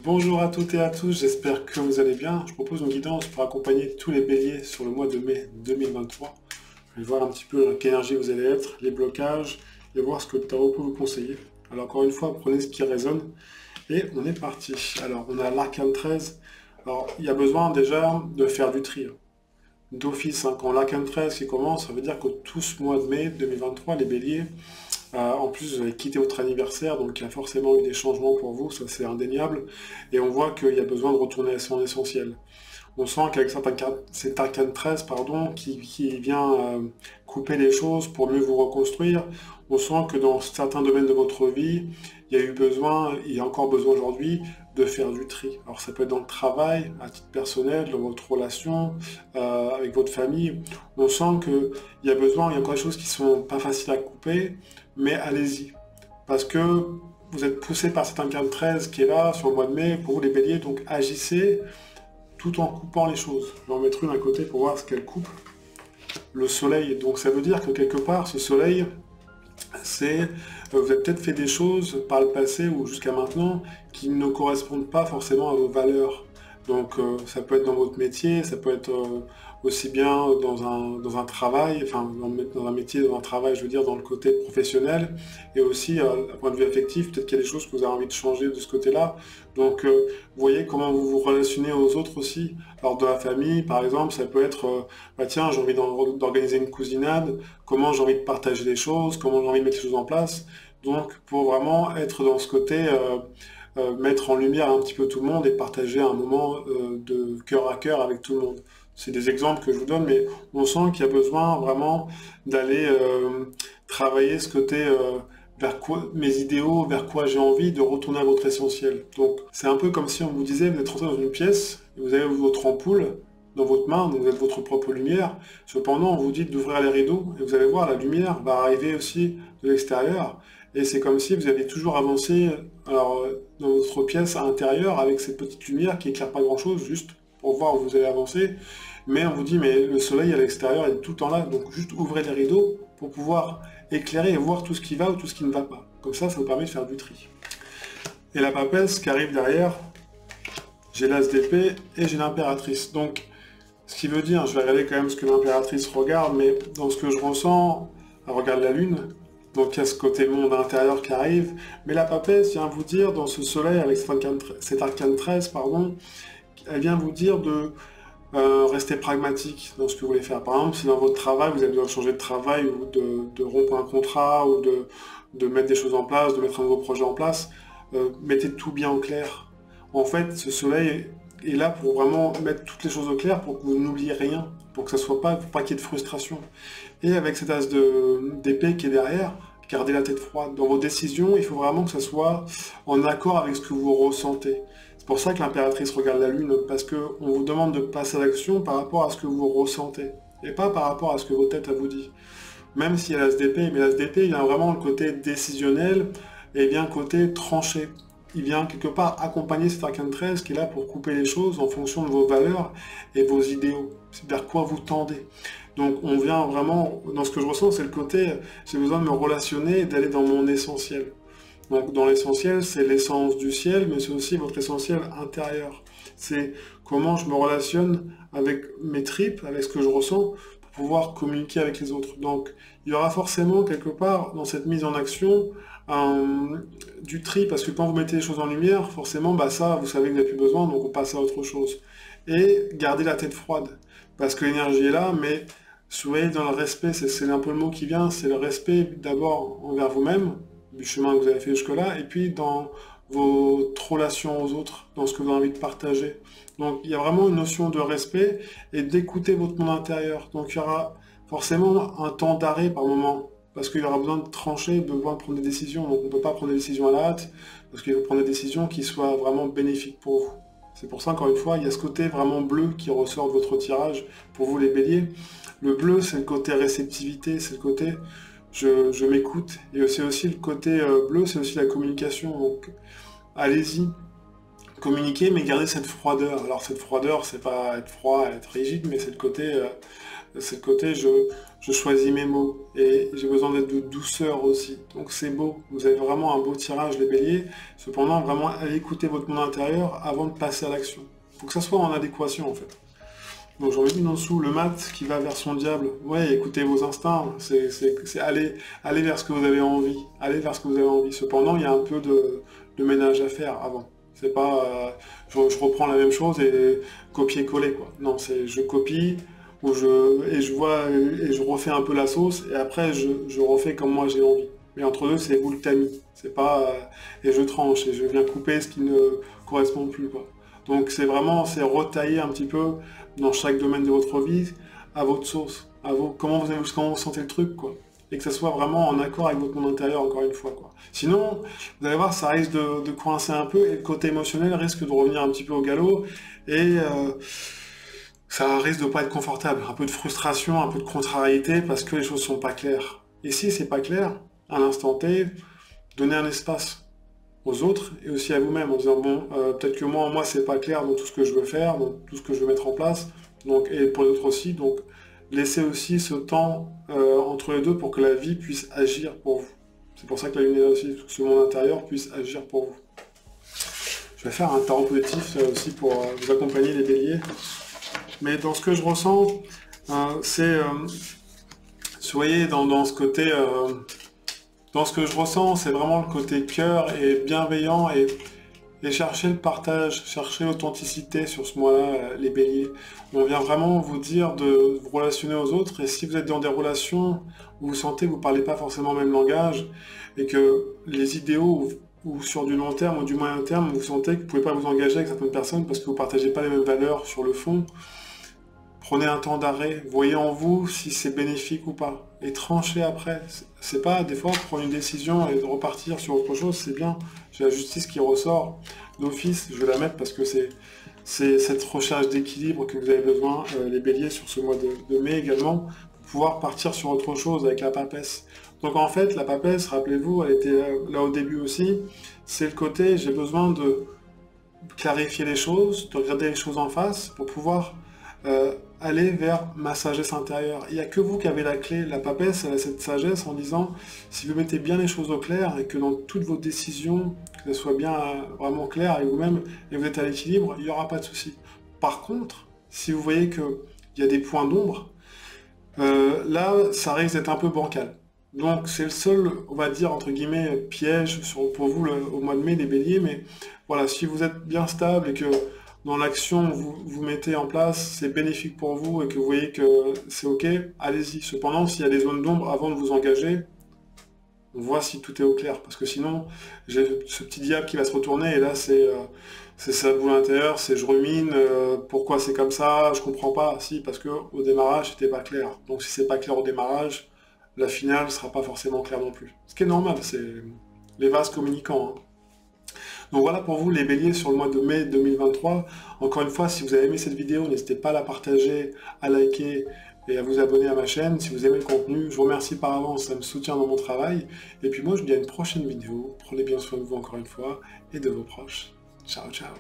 Bonjour à toutes et à tous, j'espère que vous allez bien. Je propose une guidance pour accompagner tous les béliers sur le mois de mai 2023. Je vais voir un petit peu dans quelle énergie vous allez être, les blocages, et voir ce que le tarot peut vous conseiller. Alors encore une fois, prenez ce qui résonne, et on est parti. Alors on a l'arcane 13. Alors il y a besoin déjà de faire du tri. D'office, quand l'arcane 13 qui commence, ça veut dire que tout ce mois de mai 2023, les béliers, en plus, vous avez quitté votre anniversaire, donc il y a forcément eu des changements pour vous, ça c'est indéniable. Et on voit qu'il y a besoin de retourner à son essentiel. On sent qu'avec cet arcane 13, pardon, qui vient couper les choses pour mieux vous reconstruire, on sent que dans certains domaines de votre vie, il y a eu besoin, il y a encore besoin aujourd'hui, de faire du tri. Alors ça peut être dans le travail, à titre personnel, dans votre relation, avec votre famille. On sent qu'il y a besoin, il y a encore des choses qui sont pas faciles à couper, mais allez-y. Parce que vous êtes poussé par cet arcane 13 qui est là sur le mois de mai, pour vous les béliers, donc agissez tout en coupant les choses. Je vais en mettre une à côté pour voir ce qu'elle coupe. Le soleil, donc ça veut dire que quelque part, ce soleil, c'est, vous avez peut-être fait des choses par le passé ou jusqu'à maintenant qui ne correspondent pas forcément à vos valeurs. Donc ça peut être dans votre métier, ça peut être aussi bien dans un travail, enfin dans un métier, dans un travail, je veux dire, dans le côté professionnel, et aussi d'un point de vue affectif, peut-être qu'il y a des choses que vous avez envie de changer de ce côté-là. Donc vous voyez comment vous vous relationnez aux autres aussi. Alors de la famille, par exemple, ça peut être, bah tiens, j'ai envie d'organiser une cousinade, comment j'ai envie de partager les choses, comment j'ai envie de mettre les choses en place. Donc pour vraiment être dans ce côté... mettre en lumière un petit peu tout le monde et partager un moment de cœur à cœur avec tout le monde. C'est des exemples que je vous donne, mais on sent qu'il y a besoin vraiment d'aller travailler ce côté vers quoi mes idéaux, vers quoi j'ai envie, de retourner à votre essentiel. Donc c'est un peu comme si on vous disait, vous êtes rentré dans une pièce, et vous avez votre ampoule dans votre main, donc vous êtes votre propre lumière. Cependant, on vous dit d'ouvrir les rideaux, et vous allez voir, la lumière va arriver aussi de l'extérieur. Et c'est comme si vous aviez toujours avancé dans votre pièce à l'intérieur avec cette petite lumière qui éclaire pas grand-chose, juste pour voir où vous allez avancer. Mais on vous dit, mais le soleil à l'extérieur est tout le temps là, donc juste ouvrez les rideaux pour pouvoir éclairer et voir tout ce qui va ou tout ce qui ne va pas. Comme ça vous permet de faire du tri. Et la papesse qui arrive derrière, j'ai l'as d'épée et j'ai l'impératrice. Donc, ce qui veut dire, je vais regarder quand même ce que l'impératrice regarde, mais dans ce que je ressens, elle regarde la lune. Donc il y a ce côté monde intérieur qui arrive. Mais la papesse vient vous dire, dans ce soleil, avec cet arcane 13, pardon, elle vient vous dire de rester pragmatique dans ce que vous voulez faire. Par exemple, si dans votre travail, vous avez besoin de changer de travail, ou de rompre un contrat, ou de mettre des choses en place, de mettre un nouveau projet en place, mettez tout bien au clair. En fait, ce soleil est là pour vraiment mettre toutes les choses au clair, pour que vous n'oubliez rien, pour que ça soit pas, pour pas qu'il y ait de frustration. Et avec cet as d'épée qui est derrière, gardez la tête froide. Dans vos décisions, il faut vraiment que ça soit en accord avec ce que vous ressentez. C'est pour ça que l'impératrice regarde la lune, parce qu'on vous demande de passer à l'action par rapport à ce que vous ressentez, et pas par rapport à ce que votre tête vous dit. Même s'il y a l'as d'épée, mais l'as d'épée, il y a vraiment le côté décisionnel, et bien le côté tranché. Il vient quelque part accompagner cet arcane 13 qui est là pour couper les choses en fonction de vos valeurs et vos idéaux. C'est vers quoi vous tendez. Donc on vient vraiment, dans ce que je ressens, c'est le côté, j'ai besoin de me relationner et d'aller dans mon essentiel. Donc dans l'essentiel, c'est l'essence du ciel, mais c'est aussi votre essentiel intérieur. C'est comment je me relationne avec mes tripes, avec ce que je ressens, pour pouvoir communiquer avec les autres. Donc il y aura forcément quelque part, dans cette mise en action, du tri, parce que quand vous mettez les choses en lumière, forcément, bah ça, vous savez que vous n'avez plus besoin, donc on passe à autre chose. Et gardez la tête froide, parce que l'énergie est là, mais soyez dans le respect, c'est un peu le mot qui vient, c'est le respect d'abord envers vous-même, du chemin que vous avez fait jusque-là, et puis dans votre relation aux autres, dans ce que vous avez envie de partager. Donc il y a vraiment une notion de respect et d'écouter votre monde intérieur. Donc il y aura forcément un temps d'arrêt par moment, parce qu'il y aura besoin de trancher, besoin de prendre des décisions. Donc on ne peut pas prendre des décisions à la hâte, parce qu'il faut prendre des décisions qui soient vraiment bénéfiques pour vous. C'est pour ça, encore une fois, il y a ce côté vraiment bleu qui ressort de votre tirage, pour vous les béliers. Le bleu, c'est le côté réceptivité, c'est le côté je m'écoute. Et c'est aussi le côté bleu, c'est aussi la communication. Donc allez-y, communiquez, mais gardez cette froideur. Alors cette froideur, c'est pas être froid, être rigide, mais c'est le côté je choisis mes mots, et j'ai besoin d'être de douceur aussi. Donc c'est beau, vous avez vraiment un beau tirage les béliers, cependant vraiment allez écouter votre monde intérieur avant de passer à l'action. Il faut que ça soit en adéquation en fait. Donc j'en ai mis en dessous le mat qui va vers son diable. Ouais, écoutez vos instincts, c'est aller vers ce que vous avez envie. Aller vers ce que vous avez envie. Cependant, il y a un peu de ménage à faire avant. C'est pas je reprends la même chose et copier-coller quoi. Non, c'est je copie et je refais un peu la sauce et après je refais comme moi j'ai envie. Mais entre deux, c'est vous le tamis. C'est pas et je tranche et je viens couper ce qui ne correspond plus quoi. Donc c'est vraiment c'est retailler un petit peu dans chaque domaine de votre vie à votre sauce, comment vous sentez le truc quoi. Et que ça soit vraiment en accord avec votre monde intérieur encore une fois quoi. Sinon, vous allez voir, ça risque de coincer un peu et le côté émotionnel risque de revenir un petit peu au galop et ça risque de pas être confortable. Un peu de frustration, un peu de contrariété parce que les choses sont pas claires. Et si c'est pas clair, à l'instant T, donnez un espace aux autres et aussi à vous-même en disant bon peut-être que moi c'est pas clair dans tout ce que je veux faire, dans tout ce que je veux mettre en place, donc et pour les autres aussi, donc laissez aussi ce temps entre les deux pour que la vie puisse agir pour vous. C'est pour ça que la lune est là aussi, pour que ce monde intérieur puisse agir pour vous. Je vais faire un tarot positif aussi pour vous accompagner les béliers. Mais dans ce que je ressens, c'est soyez dans ce côté dans ce que je ressens, c'est vraiment le côté cœur et bienveillant et chercher le partage, chercher l'authenticité sur ce mois-là, les béliers. On vient vraiment vous dire de vous relationner aux autres et si vous êtes dans des relations où vous sentez que vous ne parlez pas forcément le même langage et que les idéaux ou sur du long terme ou du moyen terme, vous sentez que vous ne pouvez pas vous engager avec certaines personnes parce que vous ne partagez pas les mêmes valeurs sur le fond, prenez un temps d'arrêt, voyez en vous si c'est bénéfique ou pas, et tranchez après. C'est pas, des fois, prendre une décision et de repartir sur autre chose, c'est bien. J'ai la justice qui ressort d'office, je vais la mettre parce que c'est cette recherche d'équilibre que vous avez besoin, les béliers, sur ce mois de mai également, pour pouvoir partir sur autre chose avec la papesse. Donc en fait, la papesse, rappelez-vous, elle était là au début aussi, c'est le côté, j'ai besoin de clarifier les choses, de regarder les choses en face, pour pouvoir aller vers ma sagesse intérieure. Il n'y a que vous qui avez la clé. La papesse, elle a cette sagesse en disant, si vous mettez bien les choses au clair et que dans toutes vos décisions, que ce soit bien vraiment clair avec vous-même et vous êtes à l'équilibre, il n'y aura pas de souci. Par contre, si vous voyez qu'il y a des points d'ombre, là, ça risque d'être un peu bancal. Donc c'est le seul, on va dire, entre guillemets, piège pour vous au mois de mai, les béliers, mais voilà, si vous êtes bien stable et que dans l'action vous mettez en place, c'est bénéfique pour vous et que vous voyez que c'est ok, allez-y. Cependant, s'il y a des zones d'ombre avant de vous engager, on voit si tout est au clair. Parce que sinon, j'ai ce petit diable qui va se retourner et là c'est ça boule à l'intérieur, c'est je rumine, pourquoi c'est comme ça, je comprends pas. Si, parce que au démarrage, c'était pas clair. Donc si c'est pas clair au démarrage, la finale sera pas forcément claire non plus. Ce qui est normal, c'est les vases communicants. Hein. Donc voilà pour vous les béliers sur le mois de mai 2023. Encore une fois, si vous avez aimé cette vidéo, n'hésitez pas à la partager, à liker et à vous abonner à ma chaîne. Si vous aimez le contenu, je vous remercie par avance, ça me soutient dans mon travail. Et puis moi, je vous dis à une prochaine vidéo. Prenez bien soin de vous encore une fois et de vos proches. Ciao, ciao.